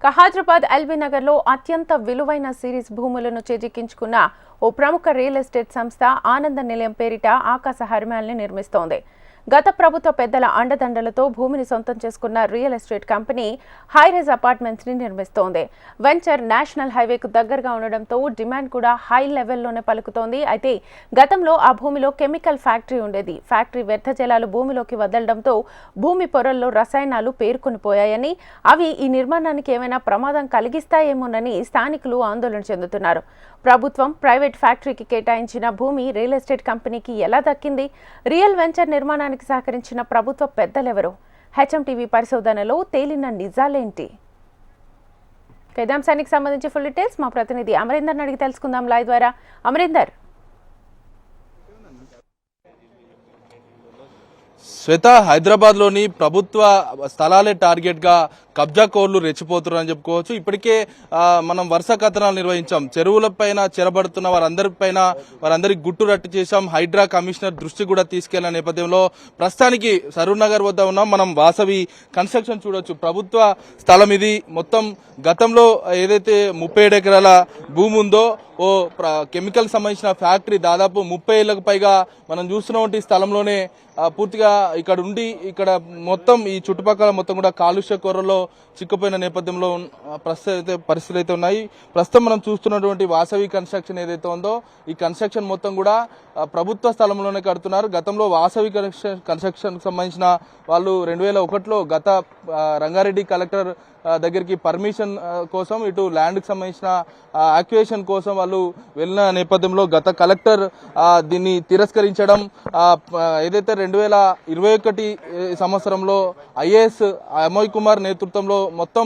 Hyderabad LB నగర్లో అత్యంత విలువైన సిరీస్ భూములను చేజిక్కించుకున్న ఓ ప్రముఖ రియల్ ఎస్టేట్ సంస్థ ఆనంద నిలయం పేరిట ఆకాశ హర్మ్యాల్ని నిర్మిస్తోంది. గత ప్రభుత్వ పెద్దల అండదండలతో భూమిని సొంతం చేసుకున్న real estate company high-rise apartments ని నిర్మిస్తోంది. వెంచర్ నేషనల్ హైవేకు దగ్గరగా ఉండడంతో డిమాండ్ కూడా హై లెవెల్లోనే పలుకుతోంది. అయితే గతంలో ఆ భూమిలో కెమికల్ ఫ్యాక్టరీ ఉండేది. ఫ్యాక్టరీ వ్యర్థ జలాలు భూమిలోకి వదలడంతో భూమి పొరల్లో రసాయనాలు పేరుకునిపోయాయని, అవి ఈ నిర్మాణానికి ఏమైనా ప్రమాదం కలిగిస్తాయేమోనని స్థానికులు ఆందోళన చెందుతున్నారు. ప్రభుత్వం ప్రైవేట్ ఫ్యాక్టరీకి కేటాయించిన భూమి రియల్ ఎస్టేట్ కంపెనీకి ఎలా దక్కింది? రియల్ వెంచర్ నిర్మాణానికి సహకరించిన ప్రభుత్వ పెద్దలెవరు? హెచ్ఎంటీవీ పరిశోధనలో తేలిన నిజాలేంటి? అంశానికి సంబంధించి ఫుల్ డీటెయిల్స్ మా ప్రతినిధి అమరీందర్ అడిగి తెలుసుకుందాం లైవ్ ద్వారా. అమరీందర్, శ్వేత, హైదరాబాద్ లోని ప్రభుత్వ స్థలాలే టార్గెట్ గా కబ్జా కోర్లు రెచ్చిపోతున్నారని చెప్పుకోవచ్చు. ఇప్పటికే మనం వరుస కథనాలు నిర్వహించాం. చెరువులపైన చెరబడుతున్న వారందరికి గుట్టు రట్టు చేశాం. హైడ్రా కమిషనర్ దృష్టి కూడా తీసుకెళ్లిన నేపథ్యంలో ప్రస్తుతానికి సరూర్ నగర్ వద్ద ఉన్నాం. మనం వాసవి కన్స్ట్రక్షన్ చూడొచ్చు. ప్రభుత్వ స్థలం ఇది. మొత్తం గతంలో ఏదైతే 37 ఎకరాల భూమి ఉందో ఓ కెమికల్ సంబంధించిన ఫ్యాక్టరీ దాదాపు 30 ఏళ్లకు పైగా మనం చూస్తున్నటువంటి స్థలంలోనే పూర్తిగా ఇక్కడ మొత్తం ఈ చుట్టుపక్కల మొత్తం కూడా కాలుష్య కొర్రలో చిక్కుపోయిన నేపథ్యంలో పరిస్థితులు అయితే ఉన్నాయి. ప్రస్తుతం మనం చూస్తున్నటువంటి వాసవి కన్స్ట్రక్షన్ ఏదైతే ఉందో ఈ కన్స్ట్రక్షన్ మొత్తం కూడా ప్రభుత్వ స్థలంలోనే కడుతున్నారు. గతంలో వాసవి కన్స్ట్రక్షన్ సంబంధించిన వాళ్ళు 2001లో గత రంగారెడ్డి కలెక్టర్ దగ్గరికి పర్మిషన్ కోసం, ఇటు ల్యాండ్ కి సంబంధించిన యాక్యుయేషన్ కోసం వాళ్ళు వెళ్ళిన నేపథ్యంలో గత కలెక్టర్ దీన్ని తిరస్కరించడం, ఏదైతే 2021 సంవత్సరంలో ఐఏఎస్ అమోయ్ కుమార్ నేతృత్వంలో మొత్తం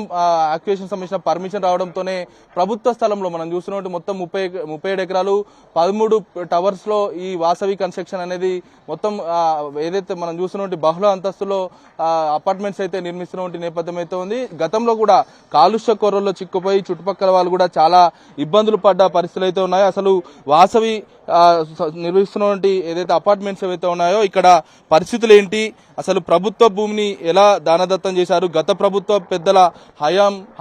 యాక్యుయేషన్ సంబంధించిన పర్మిషన్ రావడంతోనే ప్రభుత్వ స్థలంలో మనం చూస్తున్నట్టు మొత్తం 37 ఎకరాలు 13 టవర్స్ లో ఈ వాసవి కన్స్ట్రక్షన్ అనేది మొత్తం ఏదైతే మనం చూస్తున్నట్టు బహుళ అంతస్తులో అపార్ట్మెంట్స్ అయితే నిర్మిస్తున్నటువంటి నేపథ్యం అయితే ఉంది. గతంలో కూడా కాలుష్య కొర్రల్లో చిక్కుపోయి చుట్టుపక్కల వాళ్ళు కూడా చాలా ఇబ్బందులు పడ్డ పరిస్థితులు అయితే ఉన్నాయి. అసలు వాసవి నిర్వహిస్తున్నటువంటి ఏదైతే అపార్ట్మెంట్స్ ఏవైతే ఉన్నాయో ఇక్కడ పరిస్థితులు ఏంటి, అసలు ప్రభుత్వ భూమిని ఎలా దానదత్తం చేశారు, గత ప్రభుత్వ పెద్దల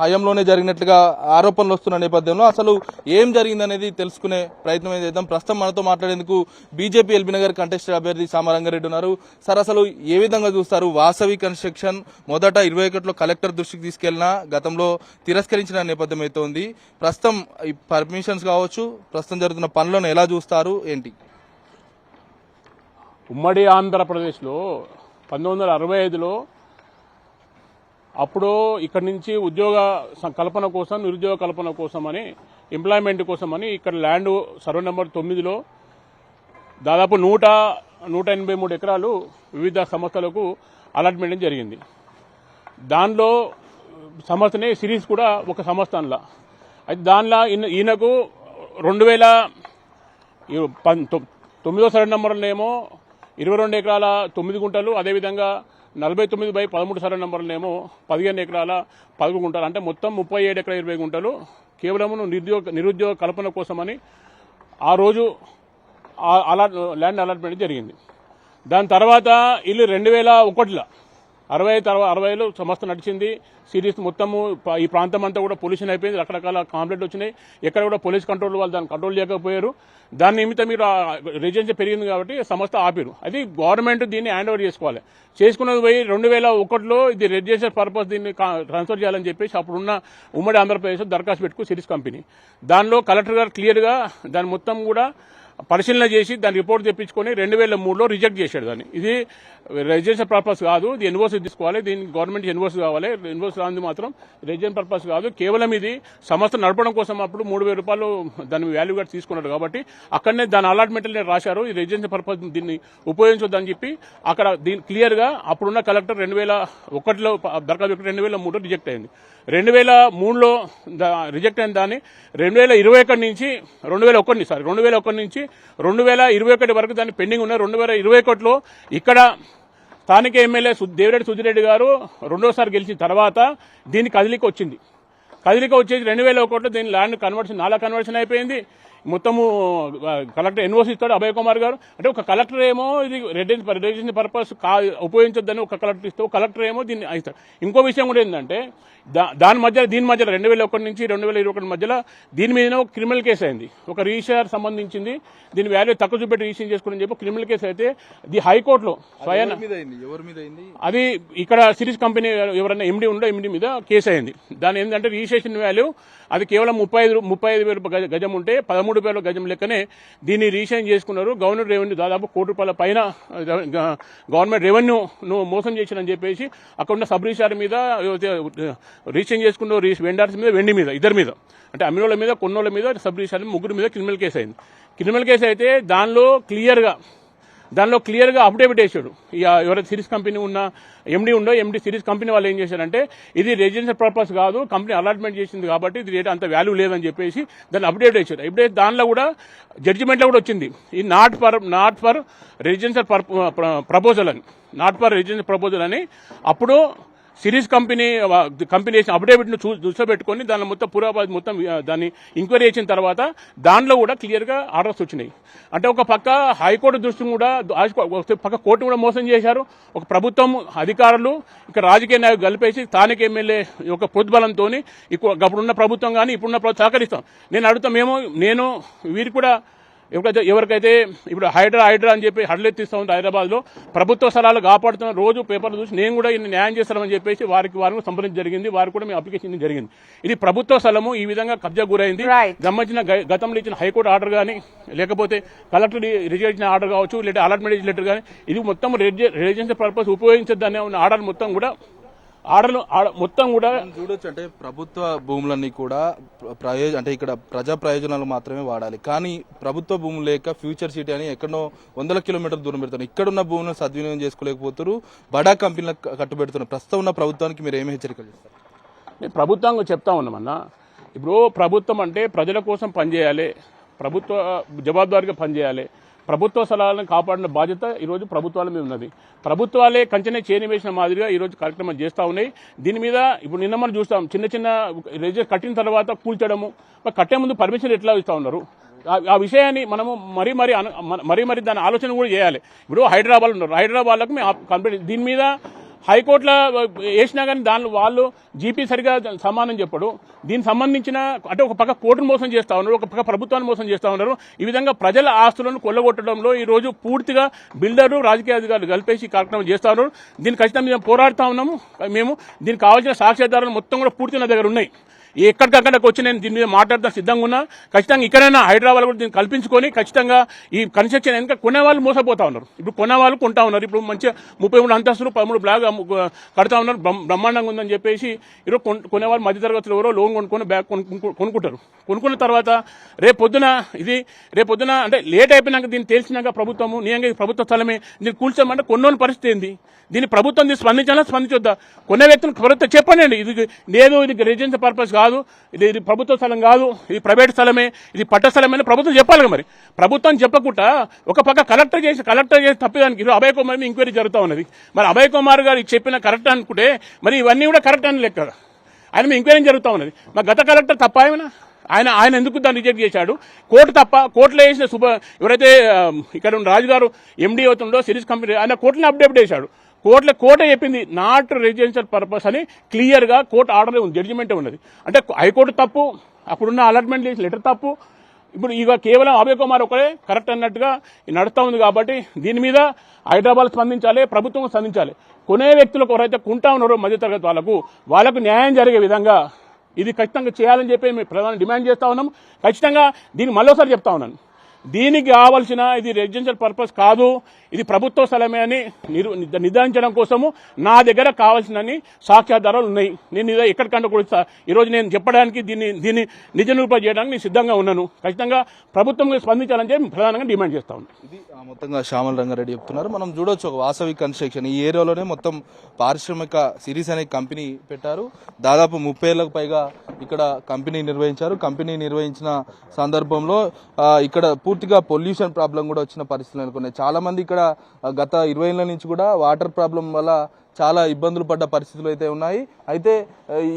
హయాంలోనే జరిగినట్లుగా ఆరోపణలు వస్తున్న నేపథ్యంలో అసలు ఏం జరిగిందనేది తెలుసుకునే ప్రయత్నం చేద్దాం. ప్రస్తుతం మనతో మాట్లాడేందుకు బీజేపీ ఎల్బీ నగర్ కంటెస్టెడ్ అభ్యర్థి సామరంగారెడ్డి ఉన్నారు. సార్, అసలు ఏ విధంగా చూస్తారు వాసవి కన్స్ట్రక్షన్ మొదట 21లో కలెక్టర్ దృష్టికి తీసుకెళ్లినా గతంలో తిరస్కరించిన నేపథ్యం అయితే ఉంది. ప్రస్తుతం ఈ పర్మిషన్స్ కావచ్చు, ప్రస్తుతం జరుగుతున్న పనులను ఎలా చూస్తారు ఏంటి? ఉమ్మడి ఆంధ్రప్రదేశ్లో 1965లో అప్పుడు ఇక్కడి నుంచి ఉద్యోగ కల్పన కోసం, నిరుద్యోగ కల్పన కోసం అని, ఎంప్లాయ్మెంట్ కోసం అని ఇక్కడ ల్యాండ్ సర్వే నెంబర్ 9లో దాదాపు 183 ఎకరాలు వివిధ సంస్థలకు అలాట్మెంట్ జరిగింది. దానిలో సంస్థనే సిరీస్ కూడా ఒక సంస్థ అందులో. అయితే దానిలో ఈయనకు 2009 సర్వే నెంబర్లనేమో 22 ఎకరాల 9 గుంటలు, అదేవిధంగా 49/13 సర్వే నెంబర్లనేమో 15 ఎకరాల 11 గుంటలు, అంటే మొత్తం 37 ఎకరాల 20 గుంటలు కేవలం నిరుద్యోగ కల్పన కోసమని ఆ రోజు ల్యాండ్ అలాట్మెంట్ జరిగింది. దాని తర్వాత ఇల్లు 2001లో 60లో సంస్థ నడిచింది. సిరీస్ మొత్తము ఈ ప్రాంతం అంతా కూడా పొల్యూషన్ అయిపోయింది. రకరకాల కంప్లైంట్లు వచ్చినాయి. ఎక్కడ కూడా పోలీస్ కంట్రోల్ వాళ్ళు దాన్ని కంట్రోల్ చేయకపోయారు. దాని నిమిత్తం మీరు రెసిడెన్సీ పెరిగింది కాబట్టి సంస్థ ఆపారు. అది గవర్నమెంట్ దీన్ని హ్యాండ్ ఓవర్ చేసుకోవాలి. చేసుకున్నది పోయి 2001లో ఇది రెసిడెన్షియల్ పర్పస్ దీన్ని ట్రాన్స్ఫర్ చేయాలని చెప్పేసి అప్పుడున్న ఉమ్మడి ఆంధ్రప్రదేశ్ దరఖాస్తు పెట్టుకు సిరీస్ కంపెనీ. దానిలో కలెక్టర్ గారు క్లియర్గా దాని మొత్తం కూడా పరిశీలన చేసి దాని రిపోర్ట్ తెప్పించుకొని 2003లో రిజెక్ట్ చేశాడు. దాన్ని ఇది రెసిడెన్షియల్ పర్పస్ కాదు, ఇది ఎన్ఓసి తీసుకోవాలి, దీనికి గవర్నమెంట్ ఎన్ఓసి కావాలి, ఎన్ఓసి రాంది మాత్రం రెసిడెన్షియల్ పర్పస్ కాదు, కేవలం ఇది సంస్థ నడపడం కోసం అప్పుడు 3,000 రూపాయలు దాని వాల్యూ కూడా తీసుకున్నాడు. కాబట్టి అక్కడనే దాని అలాట్మెంట్లనే రాశారు, ఈ రెసిడెన్షియల్ పర్పస్ దీన్ని ఉపయోగించొద్దని చెప్పి అక్కడ దీని క్లియర్గా అప్పుడున్న కలెక్టర్ 2001లో దరఖాస్తు 2003లో రిజెక్ట్ అయింది. 2003లో రిజెక్ట్ అయిన దాన్ని 2021 నుంచి 2021 వరకు దాన్ని పెండింగ్ ఉన్నాయి. 2021లో ఇక్కడ స్థానిక ఎమ్మెల్యే దేవిరెడ్డి సుధిరెడ్డి గారు రెండోసారి గెలిచిన తర్వాత దీన్ని కదిలికి వచ్చేసి 2001లో దీని ల్యాండ్ కన్వర్షన్ నాలా కన్వర్షన్ అయిపోయింది. మొత్తము కలెక్టర్ ఎన్ఓసి ఇస్తాడు అభయ్ కుమార్ గారు. అంటే ఒక కలెక్టర్ ఏమో ఇది రెసిడెన్షియల్ పర్పస్ ఉపయోగించొద్దని ఒక కలెక్టర్ ఇస్తే, ఒక కలెక్టర్ ఏమో దీన్ని ఇస్తాడు. ఇంకో విషయం కూడా ఏంటంటే దీని మధ్యలో 2001 నుంచి 2021 మధ్యలో దీని మీద ఒక క్రిమినల్ కేసు అయింది. ఒక రిజిస్టర్ సంబంధించింది, దీని వాల్యూ తక్కువ చూపెట్టి రిజిస్టర్ చేసుకుని చెప్పి క్రిమినల్ కేసు అయితే ది హైకోర్టులో స్వయం అది ఇక్కడ సిరీస్ కంపెనీ ఎవరైనా ఎండి ఉందో ఎండి మీద కేసు అయింది. దాని ఏంటంటే రిజిస్ట్రేషన్ వాల్యూ అది కేవలం 35,000 గజం ఉంటే 13,000 గజం లెక్కనే దీన్ని రిజిస్ట్రేషన్ చేసుకున్నారు. గవర్నమెంట్ రెవెన్యూ దాదాపు ₹1 కోటి పైన గవర్నమెంట్ రెవెన్యూను మోసం చేసిందని చెప్పేసి అక్కడ ఉన్న సబ్ రిజిస్ట్రార్ మీద రిజిస్ట్రేషన్ చేసుకున్న వెండర్స్ మీద వెండి మీద ఇద్దరి మీద అంటే అమ్మినోళ్ళ మీద కొన్నోళ్ళ మీద సబ్ రిజిస్ట్రార్ ముగ్గురు మీద క్రిమినల్ కేసు అయింది. క్రిమినల్ కేసు అయితే దానిలో క్లియర్గా అఫిడేవిట్ వేసాడు. ఎవరైతే సిరీస్ కంపెనీ ఉన్న ఎండి ఉందో ఎండి సిరీస్ కంపెనీ వాళ్ళు ఏం చేశారంటే ఇది రెసిడెన్షియల్ పర్పస్ కాదు, కంపెనీ అలాట్మెంట్ చేసింది కాబట్టి ఇది రేట్ అంత వాల్యూ లేదని చెప్పేసి దాన్ని అప్డేట్ వేసాడు. ఇప్పుడే దానిలో కూడా జడ్జిమెంట్లో కూడా వచ్చింది ఈ నాట్ ఫర్ రెసిడెన్షియల్ ప్రపోజల్ అని అప్పుడు సిరీస్ కంపెనీ చేసిన అఫిడేవిట్ను చూసబెట్టుకొని దాని మొత్తం పురాబాద్ మొత్తం దాన్ని ఎంక్వైరీ చేసిన తర్వాత దానిలో కూడా క్లియర్గా ఆర్డర్స్ వచ్చినాయి. అంటే ఒక పక్క హైకోర్టు దృష్టి కూడా పక్క కోర్టు కూడా మోసం చేశారు. ఒక ప్రభుత్వం అధికారులు ఇక్కడ రాజకీయ నాయకులు కలిపేసి స్థానిక ఎమ్మెల్యే యొక్క ప్రోద్బలంతో అప్పుడున్న ప్రభుత్వం కానీ ఇప్పుడున్న ప్రభుత్వం సహకరిస్తాం. నేను అడుగుతాం నేను వీరు కూడా ఎవరికైతే ఇప్పుడు హైడ్రా అని చెప్పి హడలెత్తిస్తూ ఉంది హైదరాబాద్లో ప్రభుత్వ స్థలాలు కాపాడుతున్న రోజు పేపర్లు చూసి నేను కూడా ఇన్ని న్యాయం చేస్తామని చెప్పేసి వారిని సంప్రదించడం జరిగింది. వారికి కూడా మీ అప్లికేషన్ జరిగింది. ఇది ప్రభుత్వ స్థలము ఈ విధంగా కబ్జా గురైంది. సంబంధించిన గతంలో ఇచ్చిన హైకోర్టు ఆర్డర్ కానీ లేకపోతే కలెక్టర్ రిజెక్ట్ చేసిన ఆర్డర్ కావచ్చు లేదా అలాట్మెంట్ లెటర్ కానీ ఇది మొత్తం రెసిడెన్షియల్ పర్పస్ ఉపయోగించద్దనే ఉన్న ఆర్డర్ మొత్తం కూడా చూడొచ్చు. అంటే ప్రభుత్వ భూములన్నీ కూడా అంటే ఇక్కడ ప్రజా ప్రయోజనాలు మాత్రమే వాడాలి. కానీ ప్రభుత్వ భూములు లేక ఫ్యూచర్ సిటీ అని ఎక్కడో 100 కిలోమీటర్ల దూరం పెడతారు. ఇక్కడున్న భూములను సద్వినియోగం చేసుకోలేకపోతారు, బడా కంపెనీలకు కట్టుబెడుతున్నారు. ప్రస్తుతం ఉన్న ప్రభుత్వానికి మీరు ఏమి హెచ్చరికలు చేస్తారు? నేను ప్రభుత్వంగా చెప్తా ఉన్నామన్నా, ఇప్పుడు ప్రభుత్వం అంటే ప్రజల కోసం పనిచేయాలి, ప్రభుత్వ జవాబుదారీగా పనిచేయాలి. ప్రభుత్వ స్థలాలను కాపాడిన బాధ్యత ఈరోజు ప్రభుత్వాల మీద ఉన్నది. ప్రభుత్వాలే కంచెనే చేనివేసిన మాదిరిగా ఈరోజు కార్యక్రమం చేస్తూ ఉన్నాయి. దీని మీద ఇప్పుడు నిన్న మనం చూస్తాం, చిన్న రిజిస్టర్ కట్టిన తర్వాత కూల్చడము, కట్టే ముందు పర్మిషన్ ఎట్లా ఇస్తూ ఉన్నారు. ఆ విషయాన్ని మనము మరీ దాని ఆలోచన కూడా చేయాలి. ఇప్పుడు హైదరాబాద్ ఉన్నారు, హైదరాబాద్లకు మేము కంప్లీట్ దీని మీద హైకోర్టులో వేసినా కానీ వాళ్ళు జీపీ సరిగా సమానం చెప్పడు. దీనికి సంబంధించిన అంటే ఒక పక్క కోర్టును మోసం చేస్తూ ఉన్నారు, ఒక పక్క ప్రభుత్వాన్ని మోసం చేస్తూ ఉన్నారు. ఈ విధంగా ప్రజల ఆస్తులను కొల్లగొట్టడంలో ఈ రోజు పూర్తిగా బిల్డర్లు రాజకీయ అధికారులు కలిపేసి కార్యక్రమం చేస్తూ ఉన్నారు. దీన్ని ఖచ్చితంగా మేము పోరాడుతూ ఉన్నాము. మేము దీనికి కావాల్సిన సాక్ష్యాధారాలు మొత్తం కూడా పూర్తి నా దగ్గర ఉన్నాయి. ఎక్కడికక్కడికి వచ్చి నేను దీని మీద మాట్లాడడం సిద్ధంగా ఉన్నా. ఖచ్చితంగా ఇక్కడైనా హైదరాబాద్ కూడా దీన్ని కల్పించుకొని ఖచ్చితంగా ఈ కన్స్ట్రక్షన్ వెనక కొనేవాళ్ళు మోసపోతా ఉన్నారు. ఇప్పుడు కొనేవాళ్ళు కొంటా ఉన్నారు. ఇప్పుడు మంచిగా 33 అంతస్తులు 13 బ్లాక్ కడతా ఉన్నారు, బ్రహ్మాండంగా ఉందని చెప్పేసి ఈరోజు కొనేవాళ్ళు మధ్యతరగతిలో ఎవరో లోన్ కొనుక్కొని బ్యాగ్ కొనుక్కుంటారు. కొనుక్కున్న తర్వాత రేపొద్దున అంటే లేట్ అయిపోయినాక దీన్ని తెలిసినాక ప్రభుత్వము నిజంగా ప్రభుత్వ స్థలమే దీన్ని కూల్చామంటే కొన్నోని పరిస్థితి ఏంది? దీన్ని ప్రభుత్వం స్పందించాలా స్పందించొద్దా? కొనే వ్యక్తులకు ప్రభుత్వం చెప్పండి, ఇది లేదు, ఇది రెసిడెన్షియల్ పర్పస్ కాదు, ఇది ప్రభుత్వ స్థలం కాదు, ఇది ప్రైవేట్ స్థలమే, ఇది పట్ట స్థలమే అని ప్రభుత్వం చెప్పాలి. మరి ప్రభుత్వం చెప్పకుండా ఒక పక్క కలెక్టర్ చేసి తప్పిదానికి అభయ్ కుమార్ మీద ఎంక్వైరీ జరుగుతూ ఉన్నది. మరి అభయ్ కుమార్ గారు చెప్పిన కరెక్ట్ అనుకుంటే మరి ఇవన్నీ కూడా కరెక్ట్ అని లెక్క. ఆయన మీద ఎంక్వైరీ జరుగుతూ ఉన్నది. మరి గత కలెక్టర్ తప్ప ఏమైనా ఆయన ఎందుకు దాన్ని రిజెక్ట్ చేశాడు? కోర్టు తప్ప? కోర్టులో వేసిన ఎవరైతే ఇక్కడ ఉన్న రాజుగారు ఎండీ అవుతుండో సిరీస్ కంపెనీ ఆయన కోర్టుని అప్డేట్ చేశాడు. కోర్టే చెప్పింది నాట్ రెసిడెన్షియల్ పర్పస్ అని క్లియర్గా కోర్టు ఆర్డర్ ఉంది, జడ్జిమెంటే ఉన్నది. అంటే హైకోర్టు తప్పు, అప్పుడున్న అలాట్మెంట్ చేసిన లెటర్ తప్పు. ఇప్పుడు ఇక కేవలం అభయ్ కుమార్ ఒకరే కరెక్ట్ అన్నట్టుగా నడుస్తూ ఉంది. కాబట్టి దీని మీద హైదరాబాద్ స్పందించాలి, ప్రభుత్వం స్పందించాలి. కొనే వ్యక్తులకు ఎవరైతే కొంటా ఉన్నారో మధ్యతరగతి వాళ్ళకు న్యాయం జరిగే విధంగా ఇది ఖచ్చితంగా చేయాలని చెప్పి మేము ప్రధాన డిమాండ్ చేస్తూ ఉన్నాం. ఖచ్చితంగా దీన్ని మళ్ళీసారి చెప్తా ఉన్నాను, దీనికి కావాల్సిన ఇది రెసిడెన్షియల్ పర్పస్ కాదు, ఇది ప్రభుత్వ స్థలమే అని నిర్ధారించడం కోసము నా దగ్గర కావాల్సినన్ని సాక్ష్యాధారాలు ఉన్నాయి. నేను ఎక్కడికంటే కూడా ఈరోజు నేను చెప్పడానికి దీన్ని నిజ నిరూపణ చేయడానికి నేను సిద్ధంగా ఉన్నాను. ఖచ్చితంగా ప్రభుత్వం స్పందించాలని చెప్పి ప్రధానంగా డిమాండ్ చేస్తా ఉన్నాను. ఇది మొత్తంగా శ్యామల రంగారెడ్డి చెప్తున్నారు. మనం చూడొచ్చు, ఒక వాసవి కన్స్ట్రక్షన్ ఈ ఏరియాలోనే మొత్తం పారిశ్రామిక సిరీస్ అనే కంపెనీ పెట్టారు. దాదాపు 30 ఏళ్లకు పైగా ఇక్కడ కంపెనీ నిర్వహించారు. కంపెనీ నిర్వహించిన సందర్భంలో ఇక్కడ పూర్తిగా పొల్యూషన్ ప్రాబ్లం కూడా వచ్చిన పరిస్థితులు నెలకొన్నాయి. చాలా మంది ఇక్కడ గత 20 ఏళ్ల నుంచి కూడా వాటర్ ప్రాబ్లం వల్ల చాలా ఇబ్బందులు పడ్డ పరిస్థితులు అయితే ఉన్నాయి. అయితే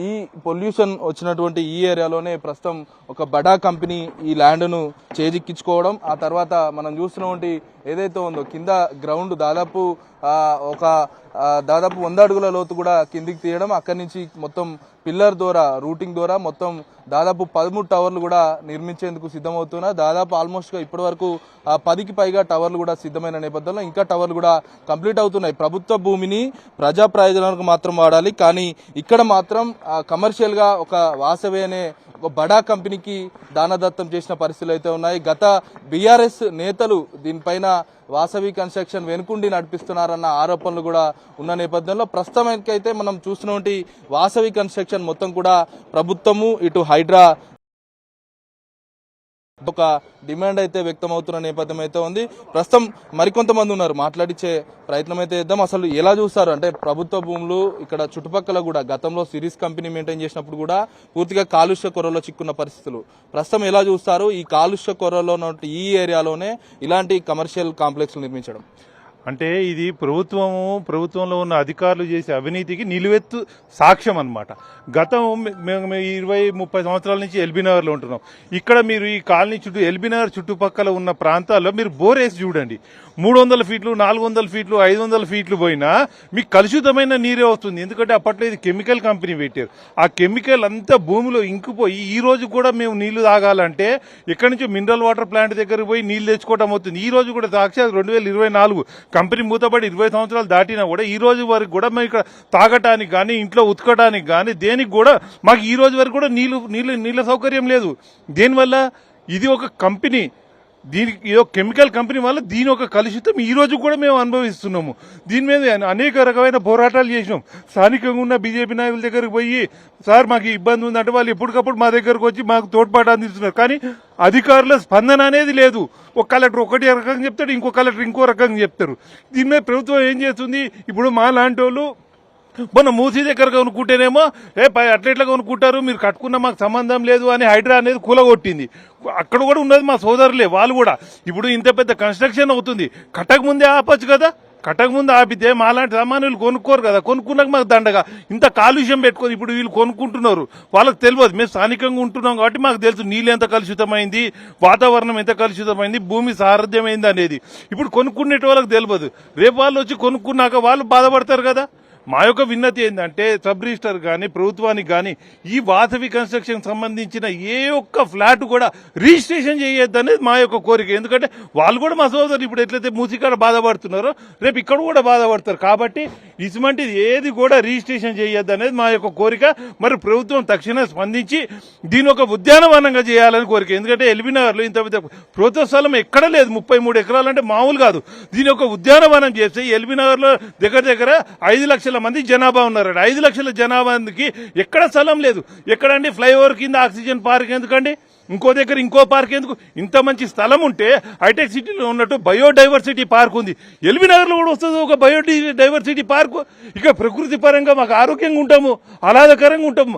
ఈ పొల్యూషన్ వచ్చినటువంటి ఈ ఏరియాలోనే ప్రస్తుతం ఒక బడా కంపెనీ ఈ ల్యాండ్ను చేజిక్కించుకోవడం, ఆ తర్వాత మనం చూస్తున్నటువంటి ఏదైతే ఉందో కింద గ్రౌండ్ దాదాపు 100 అడుగుల లోతు కూడా కిందికి తీయడం, అక్కడి నుంచి మొత్తం పిల్లర్ ద్వారా రూటింగ్ ద్వారా మొత్తం దాదాపు 13 టవర్లు కూడా నిర్మించేందుకు సిద్ధమవుతున్నారు. దాదాపు ఆల్మోస్ట్ ఇప్పటి వరకు 10కి పైగా టవర్లు కూడా సిద్ధమైన నేపథ్యంలో ఇంకా టవర్లు కూడా కంప్లీట్ అవుతున్నాయి. ప్రభుత్వ భూమిని ప్రజా ప్రయోజనాలకు మాత్రం వాడాలి, కానీ ఇక్కడ మాత్రం కమర్షియల్ గా ఒక వాసవి అనే ఒక బడా కంపెనీకి దానదత్తం చేసిన పరిస్థితులు అయితే ఉన్నాయి. గత బీఆర్ఎస్ నేతలు దీనిపైన వాసవి కన్స్ట్రక్షన్ వెనుకుండి నడిపిస్తున్నారన్న ఆరోపణలు కూడా ఉన్న నేపథ్యంలో ప్రస్తుతానికైతే మనం చూస్తున్నటువంటి వాసవి కన్స్ట్రక్షన్ మొత్తం కూడా ప్రభుత్వము ఇటు హైడ్రా ఒక డిమాండ్ అయితే వ్యక్తం అవుతున్న నేపథ్యం అయితే ఉంది. ప్రస్తుతం మరికొంతమంది ఉన్నారు, మాట్లాడించే ప్రయత్నం అయితే చేద్దాం. అసలు ఎలా చూస్తారు అంటే ప్రభుత్వ భూములు ఇక్కడ చుట్టుపక్కల కూడా గతంలో సిరీస్ కంపెనీ మెయింటైన్ చేసినప్పుడు కూడా పూర్తిగా కాలుష్య కొరలో చిక్కున్న పరిస్థితులు, ప్రస్తుతం ఎలా చూస్తారు? ఈ కాలుష్య కొరలో ఈ ఏరియాలోనే ఇలాంటి కమర్షియల్ కాంప్లెక్స్ నిర్మించడం అంటే ఇది ప్రభుత్వంలో ఉన్న అధికారులు చేసే అవినీతికి నిలువెత్తు సాక్ష్యం అన్నమాట. గతం మేము 20-30 సంవత్సరాల నుంచి ఎల్బీనగర్లో ఉంటున్నాం. ఇక్కడ మీరు ఈ కాలనీ చుట్టూ ఎల్బీనగర్ చుట్టుపక్కల ఉన్న ప్రాంతాల్లో మీరు బోర్ వేసి చూడండి, 300 ఫీట్లు 400 ఫీట్లు 500 ఫీట్లు పోయినా మీకు కలుషితమైన నీరే వస్తుంది. ఎందుకంటే అప్పట్లో ఇది కెమికల్ కంపెనీ పెట్టారు. ఆ కెమికల్ అంతా భూమిలో ఇంకిపోయి ఈ రోజు కూడా మేము నీళ్లు తాగాలంటే ఎక్కడి నుంచి మినరల్ వాటర్ ప్లాంట్ దగ్గరకు పోయి నీళ్లు తెచ్చుకోవడం అవుతుంది. ఈ రోజు కూడా సాక్షాత్ 2024 కంపెనీ మూతపడి 20 సంవత్సరాలు దాటినా కూడా ఈ రోజు వరకు కూడా మేము ఇక్కడ తాగటానికి కానీ ఇంట్లో ఉతకడానికి కానీ దేనికి కూడా మాకు ఈ రోజు వరకు కూడా నీళ్ళ సౌకర్యం లేదు. దీనివల్ల ఇది ఒక కంపెనీ, దీనికి ఏదో కెమికల్ కంపెనీ వల్ల దీని ఒక కలుషితం ఈ రోజు కూడా మేము అనుభవిస్తున్నాము. దీని మీద అనేక రకమైన పోరాటాలు చేసినాం. స్థానికంగా ఉన్న బీజేపీ నాయకుల దగ్గరకు పోయి సార్ మాకు ఇబ్బంది ఉందంటే వాళ్ళు ఎప్పటికప్పుడు మా దగ్గరకు వచ్చి మాకు తోడ్పాటు అందిస్తున్నారు. కానీ అధికారుల స్పందన అనేది లేదు. ఒక కలెక్టర్ ఒకటి రకంగా చెప్తాడు, ఇంకో కలెక్టర్ ఇంకో రకంగా చెప్తారు. దీని మీద ప్రభుత్వం ఏం చేస్తుంది? ఇప్పుడు మా లాంటి వాళ్ళు మొన్న మూసీ దగ్గర కొనుక్కుంటేనేమో అట్లెట్లా కొనుక్కుంటారు, మీరు కట్టుకున్న మాకు సంబంధం లేదు అని హైడ్రా అనేది కూలగొట్టింది. అక్కడ కూడా ఉన్నది మా సోదరులే, వాళ్ళు కూడా ఇప్పుడు ఇంత పెద్ద కన్స్ట్రక్షన్ అవుతుంది, కట్టక ముందే ఆపచ్చు కదా. కట్టక ముందు ఆపితే మాలాంటి సామాన్యులు కొనుక్కోరు కదా, కొనుక్కున్నాక మాకు దండగా ఇంత కాలుష్యం పెట్టుకొని ఇప్పుడు వీళ్ళు కొనుక్కుంటున్నారు. వాళ్ళకి తెలియదు, మేము స్థానికంగా ఉంటున్నాం కాబట్టి మాకు తెలుసు నీళ్ళు ఎంత కలుషితమైంది, వాతావరణం ఎంత కలుషితమైంది, భూమి సారథ్యమైంది అనేది. ఇప్పుడు కొనుక్కునే వాళ్ళకి తెలియదు. రేపు వాళ్ళు వచ్చి కొనుక్కున్నాక వాళ్ళు బాధపడతారు కదా. మా యొక్క విన్నతి ఏంటంటే సబ్ రిజిస్టర్ కానీ ప్రభుత్వానికి కానీ ఈ వాసవి కన్స్ట్రక్షన్ సంబంధించిన ఏ ఒక్క ఫ్లాట్ కూడా రిజిస్ట్రేషన్ చేయొద్దు అనేది మా యొక్క కోరిక. ఎందుకంటే వాళ్ళు కూడా మా సోదరులు ఇప్పుడు ఎట్లయితే మూసికాడ బాధపడుతున్నారో రేపు ఇక్కడ కూడా బాధపడతారు. కాబట్టి ఇటువంటిది ఏది కూడా రిజిస్ట్రేషన్ చేయొద్దు అనేది మా యొక్క కోరిక. మరి ప్రభుత్వం తక్షణం స్పందించి దీని ఒక ఉద్యానవనంగా చేయాలని కోరిక. ఎందుకంటే ఎల్బీనగర్లో ఇంత ప్రభుత్వ స్థలం ఎక్కడ లేదు, 33 ఎకరాలు అంటే మామూలు కాదు. దీని ఒక ఉద్యానవనం చేస్తే ఎల్బీనగర్లో దగ్గర 5 లక్షల మంది జనాభా ఉన్నారు. 5 లక్షల జనాభాకి ఎక్కడ స్థలం లేదు. ఎక్కడండి ఫ్లైఓవర్ కింద ఆక్సిజన్ పార్క్ ఎందుకండి, ఇంకో దగ్గర ఇంకో పార్క్ ఎందుకు? ఇంత మంచి స్థలం ఉంటే హైటెక్ సిటీలో ఉన్నట్టు బయోడైవర్సిటీ పార్క్ ఉంది, ఎల్బీనగర్లో కూడా వస్తుంది ఒక బయోడైవర్సిటీ పార్క్. ఇక ప్రకృతి పరంగా మాకు ఆరోగ్యంగా ఉంటాము, ఆహ్లాదకరంగా ఉంటాము.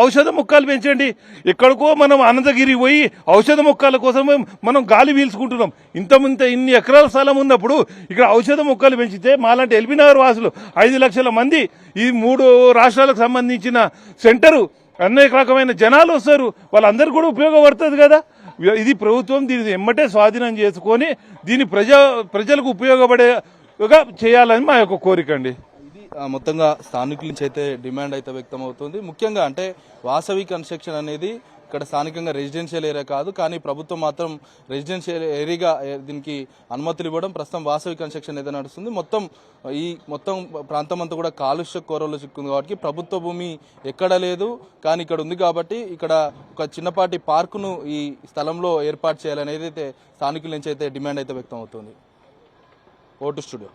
ఔషధ మొక్కలు పెంచండి. ఎక్కడికో మనం అనంతగిరి పోయి ఔషధ మొక్కల కోసం మనం గాలి పీల్చుకుంటున్నాం. ఇన్ని ఎకరాల స్థలం ఉన్నప్పుడు ఇక్కడ ఔషధ మొక్కలు పెంచితే మాలాంటి ఎల్బీనగర్ వాసులు 5 లక్షల మంది, ఈ 3 రాష్ట్రాలకు సంబంధించిన సెంటరు, అనేక రకమైన జనాలు వస్తారు, వాళ్ళందరూ కూడా ఉపయోగపడుతుంది కదా. ఇది ప్రభుత్వం దీన్ని ఎమ్మటే స్వాధీనం చేసుకొని దీన్ని ప్రజలకు ఉపయోగపడేగా చేయాలని మా యొక్క కోరిక అండి. ఇది మొత్తంగా స్థానికుల నుంచి అయితే డిమాండ్ అయితే వ్యక్తం అవుతుంది. ముఖ్యంగా అంటే వాసవి కన్స్ట్రక్షన్ అనేది ఇక్కడ స్థానికంగా రెసిడెన్షియల్ ఏరియా కాదు, కానీ ప్రభుత్వం మాత్రం రెసిడెన్షియల్ ఏరియాగా దీనికి అనుమతులు ఇవ్వడం, ప్రస్తుతం వాసవి కన్స్ట్రక్షన్ ఏదైనా నడుస్తుంది. మొత్తం ప్రాంతం అంతా కూడా కాలుష్య కోరలో చిక్కుంది కాబట్టి ప్రభుత్వ భూమి ఎక్కడ లేదు, కానీ ఇక్కడ ఉంది కాబట్టి ఇక్కడ ఒక చిన్నపాటి పార్కును ఈ స్థలంలో ఏర్పాటు చేయాలనేది అయితే స్థానికుల నుంచి అయితే డిమాండ్ అయితే వ్యక్తం అవుతుంది. Vote studio.